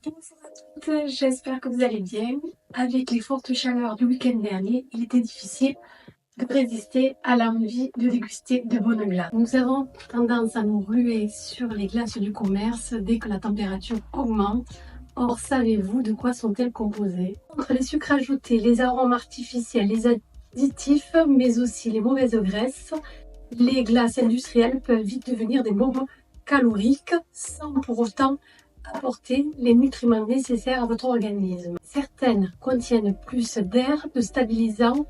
Bonjour à toutes, j'espère que vous allez bien. Avec les fortes chaleurs du week-end dernier, il était difficile de résister à l'envie de déguster de bonnes glaces. Nous avons tendance à nous ruer sur les glaces du commerce dès que la température augmente. Or, savez-vous de quoi sont-elles composées? Entre les sucres ajoutés, les arômes artificiels, les additifs, mais aussi les mauvaises graisses, les glaces industrielles peuvent vite devenir des bombes caloriques sans pour autant apporter les nutriments nécessaires à votre organisme. Certaines contiennent plus d'air, de stabilisants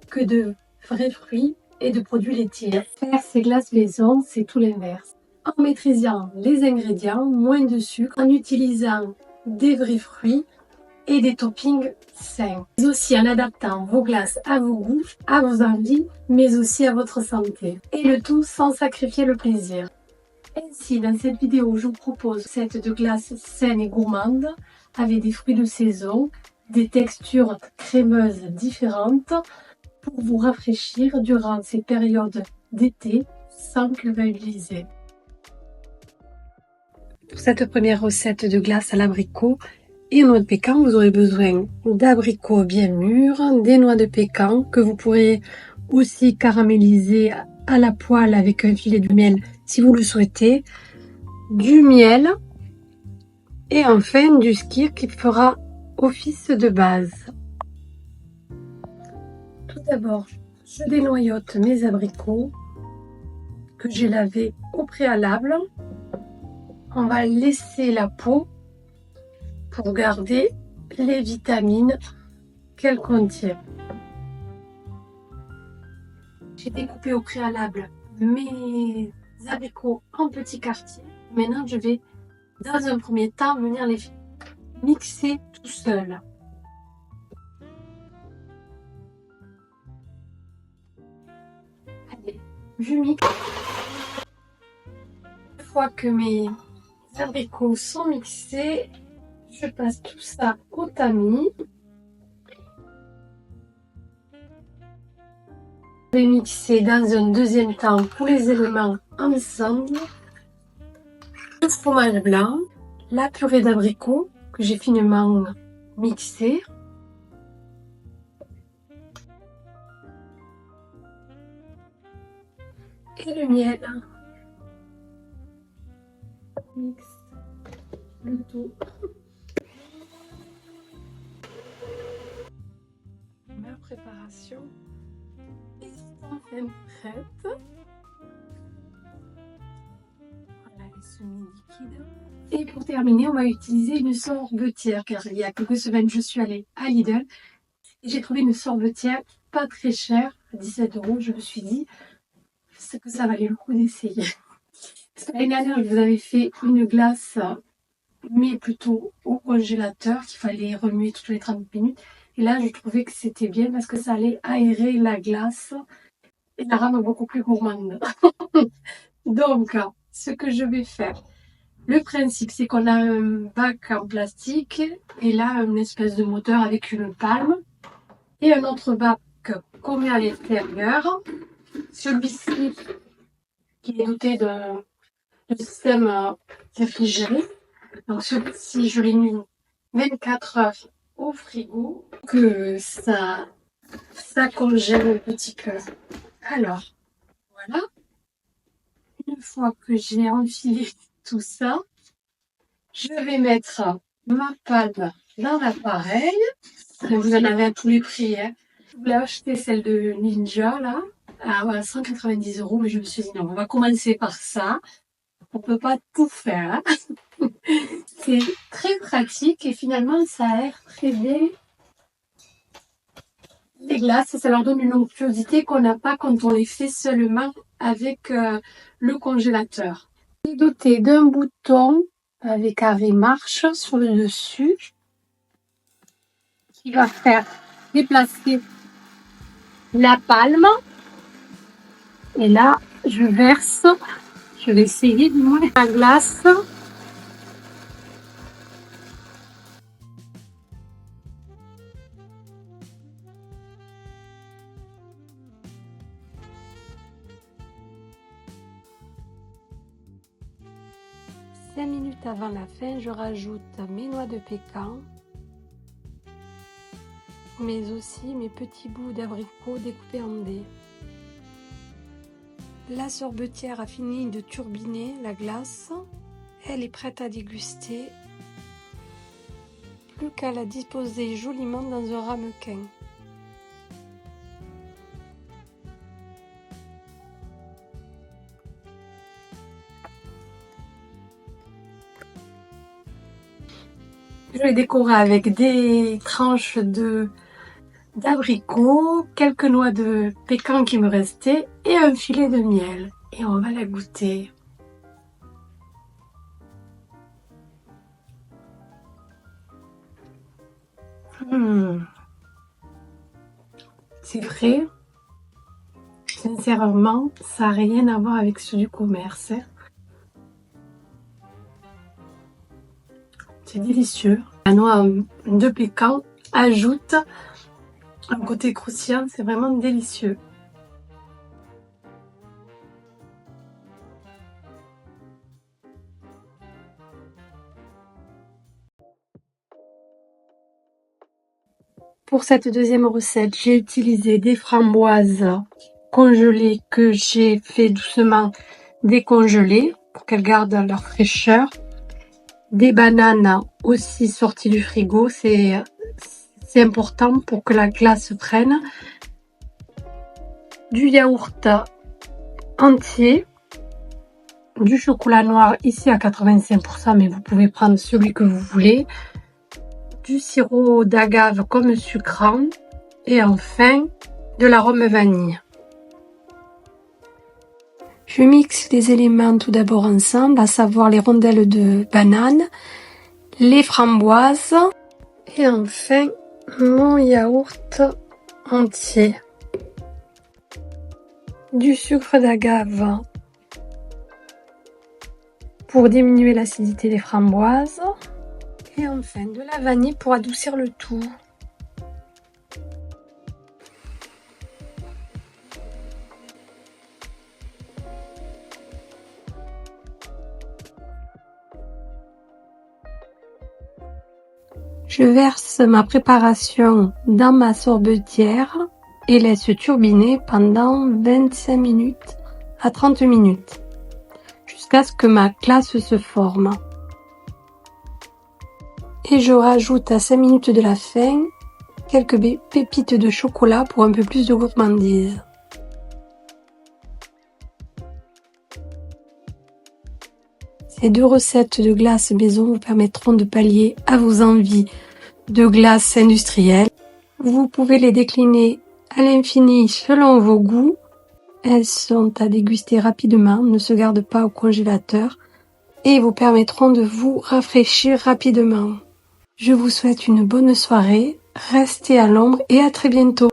que de vrais fruits et de produits laitiers. Faire ces glaces maison, c'est tout l'inverse. En maîtrisant les ingrédients, moins de sucre, en utilisant des vrais fruits et des toppings sains. Mais aussi en adaptant vos glaces à vos goûts, à vos envies, mais aussi à votre santé. Et le tout sans sacrifier le plaisir. Ainsi, dans cette vidéo, je vous propose une recette de glace saine et gourmande avec des fruits de saison, des textures crémeuses différentes pour vous rafraîchir durant ces périodes d'été sans culpabiliser. Pour cette première recette de glace à l'abricot et aux noix de pécan, vous aurez besoin d'abricots bien mûrs, des noix de pécan que vous pourrez aussi caraméliser à la poêle avec un filet de miel si vous le souhaitez, du miel et enfin du skyr qui fera office de base. Tout d'abord, je dénoyote mes abricots que j'ai lavés au préalable. On va laisser la peau pour garder les vitamines qu'elle contient. J'ai découpé au préalable mes abricots en petits quartiers. Maintenant, je vais dans un premier temps venir les mixer tout seul. Allez, je mixe. Une fois que mes abricots sont mixés, je passe tout ça au tamis. Je vais mixer dans un deuxième temps tous les éléments ensemble. Le fromage blanc, la purée d'abricots que j'ai finement mixée. Et le miel. Mixe le tout. Ma préparation est enfin prête. Voilà les semi-liquides. Et pour terminer, on va utiliser une sorbetière car il y a quelques semaines, je suis allée à Lidl et j'ai trouvé une sorbetière pas très chère, 17 €. Je me suis dit que ça valait le coup d'essayer. Parce que l'année dernière, je vous avais fait une glace, mais plutôt au congélateur, qu'il fallait remuer toutes les 30 minutes. Et là, je trouvais que c'était bien parce que ça allait aérer la glace et la rendre beaucoup plus gourmande. Donc, ce que je vais faire, le principe, c'est qu'on a un bac en plastique et là, une espèce de moteur avec une palme et un autre bac qu'on met à l'intérieur. Celui-ci qui est doté d'un système réfrigéré. Donc celui-ci, je l'ai mis 24 heures au frigo que ça congèle un petit peu. Alors, voilà. Une fois que j'ai enfilé tout ça, je vais mettre ma palme dans l'appareil. Vous en avez à tous les prix. Hein. Je voulais acheter celle de Ninja, là, à 190 €, mais je me suis dit non, on va commencer par ça. On peut pas tout faire. Hein. C'est très pratique et finalement, ça aère très bien les glaces. Ça leur donne une onctuosité qu'on n'a pas quand on les fait seulement avec le congélateur. Il est doté d'un bouton avec arrêt marche sur le dessus qui va faire déplacer la palme. Et là, je verse, je vais essayer du moins la glace. 5 minutes avant la fin, je rajoute mes noix de pécan, mais aussi mes petits bouts d'abricot découpés en dés. La sorbetière a fini de turbiner la glace. Elle est prête à déguster. Plus qu'à la disposer joliment dans un ramequin. Je vais décorer avec des tranches d'abricots, quelques noix de pécan qui me restaient et un filet de miel. Et on va la goûter. C'est frais. Sincèrement, ça n'a rien à voir avec ceux du commerce. C'est délicieux. La noix de pécan ajoute un côté croustillant, c'est vraiment délicieux. Pour cette deuxième recette, j'ai utilisé des framboises congelées que j'ai fait doucement décongeler pour qu'elles gardent leur fraîcheur. Des bananes aussi sorties du frigo, c'est important pour que la glace prenne. Du yaourt entier, du chocolat noir ici à 85%, mais vous pouvez prendre celui que vous voulez. Du sirop d'agave comme sucrant et enfin de l'arôme vanille. Je mixe les éléments tout d'abord ensemble, à savoir les rondelles de banane, les framboises et enfin mon yaourt entier. Du sucre d'agave pour diminuer l'acidité des framboises. Et enfin de la vanille pour adoucir le tout. Je verse ma préparation dans ma sorbetière et laisse turbiner pendant 25 minutes à 30 minutes jusqu'à ce que ma glace se forme. Et je rajoute à 5 minutes de la fin quelques pépites de chocolat pour un peu plus de gourmandise. Ces deux recettes de glace maison vous permettront de pallier à vos envies de glace industrielle. Vous pouvez les décliner à l'infini selon vos goûts. Elles sont à déguster rapidement, ne se gardent pas au congélateur et vous permettront de vous rafraîchir rapidement. Je vous souhaite une bonne soirée, restez à l'ombre et à très bientôt.